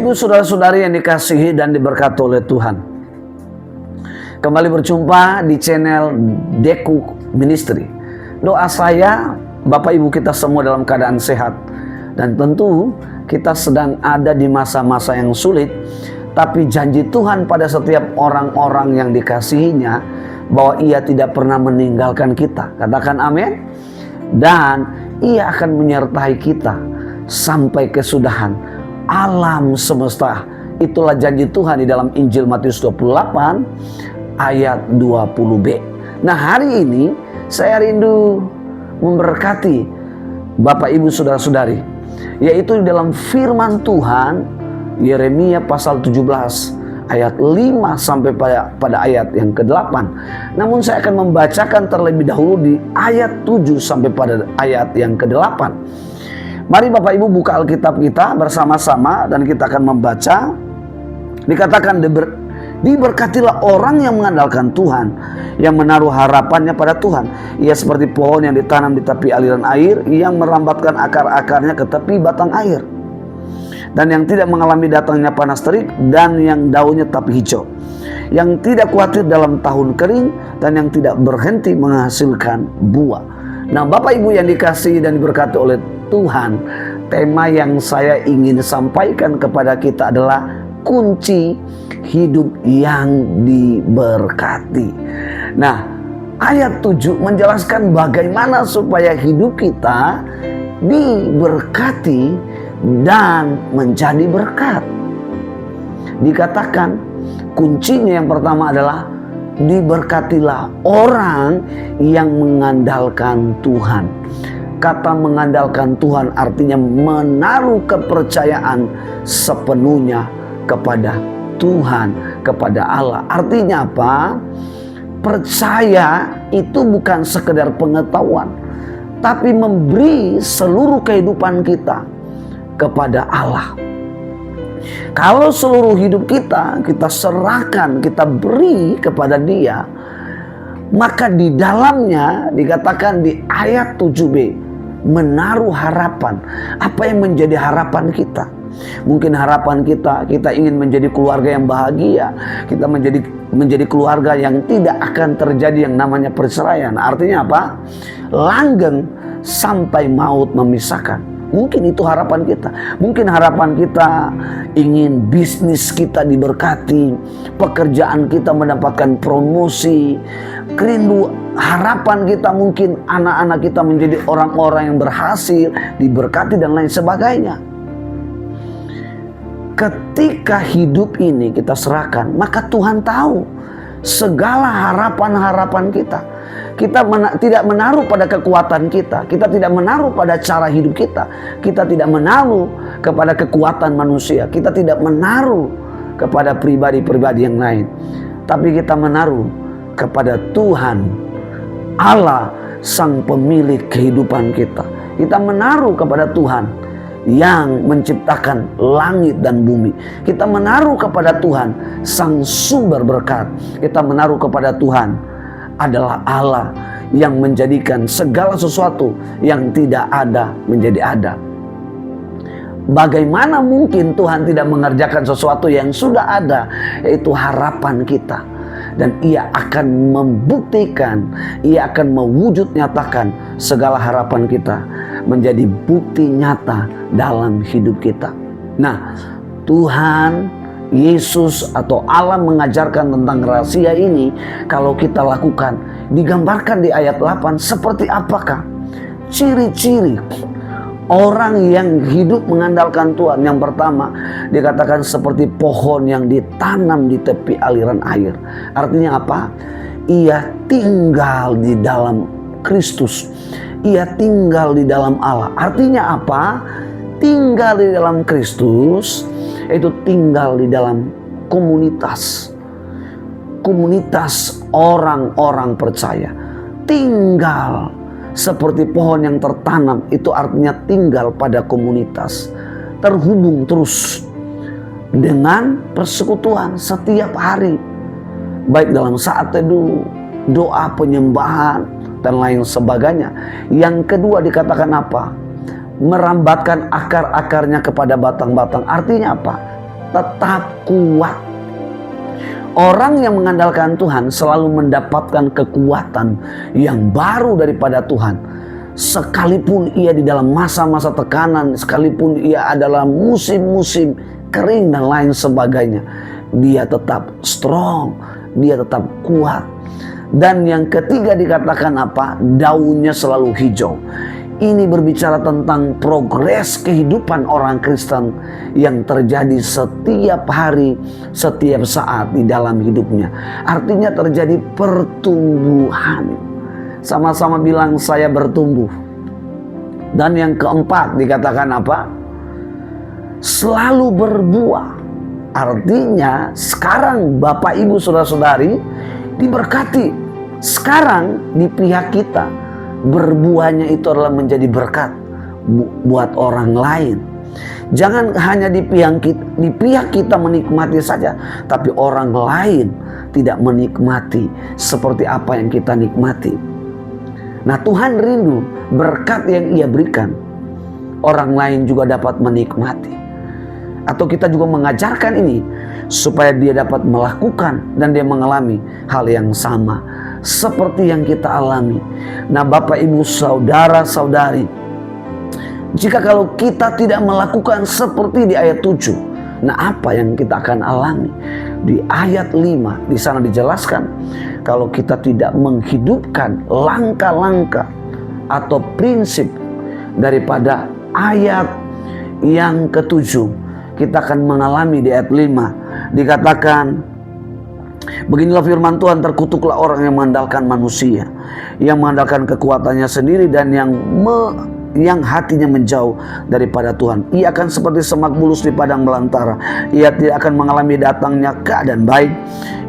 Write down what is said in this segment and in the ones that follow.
Ibu saudara-saudari yang dikasihi dan diberkati oleh Tuhan, kembali berjumpa di channel Deku Ministry. Doa saya Bapak Ibu kita semua dalam keadaan sehat. Dan tentu kita sedang ada di masa-masa yang sulit, tapi janji Tuhan pada setiap orang-orang yang dikasihinya bahwa Ia tidak pernah meninggalkan kita. Katakan amin. Dan Ia akan menyertai kita sampai kesudahan alam semesta. Itulah janji Tuhan di dalam Injil Matius 28 ayat 20b. Nah, hari ini saya rindu memberkati Bapak Ibu saudara-saudari, yaitu di dalam firman Tuhan Yeremia pasal 17 ayat 5 sampai pada ayat yang ke-8. Namun saya akan membacakan terlebih dahulu di ayat 7 sampai pada ayat yang ke-8. Mari Bapak Ibu buka Alkitab kita bersama-sama dan kita akan membaca. Dikatakan diberkatilah orang yang mengandalkan Tuhan, yang menaruh harapannya pada Tuhan. Ia seperti pohon yang ditanam di tepi aliran air, yang merambatkan akar-akarnya ke tepi batang air, dan yang tidak mengalami datangnya panas terik, dan yang daunnya tetap hijau, yang tidak khawatir dalam tahun kering, dan yang tidak berhenti menghasilkan buah. Nah, Bapak Ibu yang dikasihi dan diberkati oleh Tuhan, tema yang saya ingin sampaikan kepada kita adalah kunci hidup yang diberkati. Nah, ayat 7 menjelaskan bagaimana supaya hidup kita diberkati dan menjadi berkat. Dikatakan kuncinya yang pertama adalah diberkatilah orang yang mengandalkan Tuhan. Kata mengandalkan Tuhan artinya menaruh kepercayaan sepenuhnya kepada Tuhan, kepada Allah. Artinya apa? Percaya itu bukan sekedar pengetahuan, tapi memberi seluruh kehidupan kita kepada Allah. Kalau seluruh hidup kita serahkan, kita beri kepada Dia, maka di dalamnya dikatakan di ayat 7b, menaruh harapan. Apa yang menjadi harapan kita? Mungkin harapan kita ingin menjadi keluarga yang bahagia, kita menjadi keluarga yang tidak akan terjadi yang namanya perceraian. Artinya apa? Langgeng sampai maut memisahkan. Mungkin itu harapan kita. Mungkin harapan kita ingin bisnis kita diberkati, pekerjaan kita mendapatkan promosi, kerindu harapan kita mungkin anak-anak kita menjadi orang-orang yang berhasil, diberkati dan lain sebagainya. Ketika hidup ini kita serahkan, maka Tuhan tahu segala harapan-harapan kita. Kita tidak menaruh pada kekuatan kita, kita tidak menaruh pada cara hidup kita, kita tidak menaruh kepada kekuatan manusia, kita tidak menaruh kepada pribadi-pribadi yang lain, tapi kita menaruh kepada Tuhan Allah, Sang Pemilik kehidupan kita. Kita menaruh kepada Tuhan yang menciptakan langit dan bumi. Kita menaruh kepada Tuhan Sang Sumber berkat. Kita menaruh kepada Tuhan adalah Allah yang menjadikan segala sesuatu yang tidak ada menjadi ada. Bagaimana mungkin Tuhan tidak mengerjakan sesuatu yang sudah ada, yaitu harapan kita. Dan Ia akan membuktikan, Ia akan mewujud nyatakan segala harapan kita menjadi bukti nyata dalam hidup kita. Nah, Tuhan Yesus atau Allah mengajarkan tentang rahasia ini. Kalau kita lakukan, digambarkan di ayat 8 seperti apakah ciri-ciri orang yang hidup mengandalkan Tuhan. Yang pertama dikatakan seperti pohon yang ditanam di tepi aliran air. Artinya apa? Ia tinggal di dalam Kristus, ia tinggal di dalam Allah. Artinya apa? Tinggal di dalam Kristus itu tinggal di dalam komunitas orang-orang percaya. Tinggal seperti pohon yang tertanam, itu artinya tinggal pada komunitas, terhubung terus dengan persekutuan setiap hari, baik dalam saat teduh, doa, penyembahan, dan lain sebagainya. Yang kedua dikatakan apa? Merambatkan akar-akarnya kepada batang-batang. Artinya apa? tetap kuat. Orang yang mengandalkan Tuhan selalu mendapatkan kekuatan yang baru daripada Tuhan. Sekalipun ia di dalam masa-masa tekanan, sekalipun ia adalah musim-musim kering dan lain sebagainya, dia tetap strong, dia tetap kuat. Dan yang ketiga dikatakan apa? Daunnya selalu hijau. Ini berbicara tentang progres kehidupan orang Kristen yang terjadi setiap hari, setiap saat di dalam hidupnya. Artinya terjadi pertumbuhan. Sama-sama bilang saya bertumbuh. Dan yang keempat dikatakan apa? Selalu berbuah. Artinya sekarang Bapak Ibu Saudara-saudari diberkati. Sekarang di pihak kita, berbuahnya itu adalah menjadi berkat buat orang lain. Jangan hanya di pihak kita menikmati saja, tapi orang lain tidak menikmati seperti apa yang kita nikmati. Nah, Tuhan rindu berkat yang Ia berikan, orang lain juga dapat menikmati. Atau kita juga mengajarkan ini supaya dia dapat melakukan dan dia mengalami hal yang sama seperti yang kita alami. Nah, Bapak Ibu Saudara-saudari, jika kalau kita tidak melakukan seperti di ayat 7, nah apa yang kita akan alami? Di ayat 5 di sana dijelaskan, kalau kita tidak menghidupkan langkah-langkah atau prinsip daripada ayat yang ke-7, kita akan mengalami di ayat 5 dikatakan, beginilah firman Tuhan, terkutuklah orang yang mengandalkan manusia, yang mengandalkan kekuatannya sendiri dan yang hatinya menjauh daripada Tuhan. Ia akan seperti semak bulus di padang belantara. Ia tidak akan mengalami datangnya keadaan baik.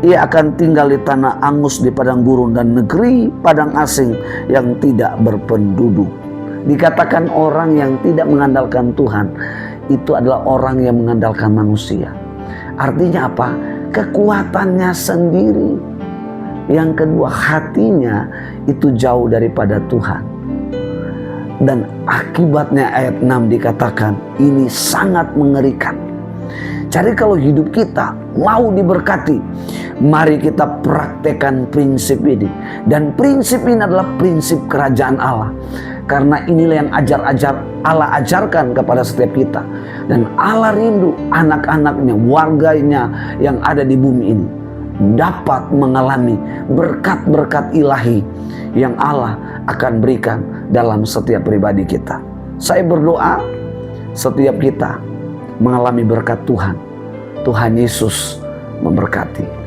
Ia akan tinggal di tanah angus di padang gurun dan negeri padang asing yang tidak berpenduduk. Dikatakan orang yang tidak mengandalkan Tuhan itu adalah orang yang mengandalkan manusia. Artinya apa? Kekuatannya sendiri. Yang kedua, hatinya itu jauh daripada Tuhan. Dan akibatnya ayat 6 dikatakan ini sangat mengerikan. Jadi kalau hidup kita mau diberkati, mari kita praktekkan prinsip ini. Dan prinsip ini adalah prinsip kerajaan Allah. Karena inilah yang Allah ajarkan kepada setiap kita. Dan Allah rindu anak-anaknya, warganya yang ada di bumi ini dapat mengalami berkat-berkat ilahi yang Allah akan berikan dalam setiap pribadi kita. Saya berdoa setiap kita mengalami berkat Tuhan. Tuhan Yesus memberkati.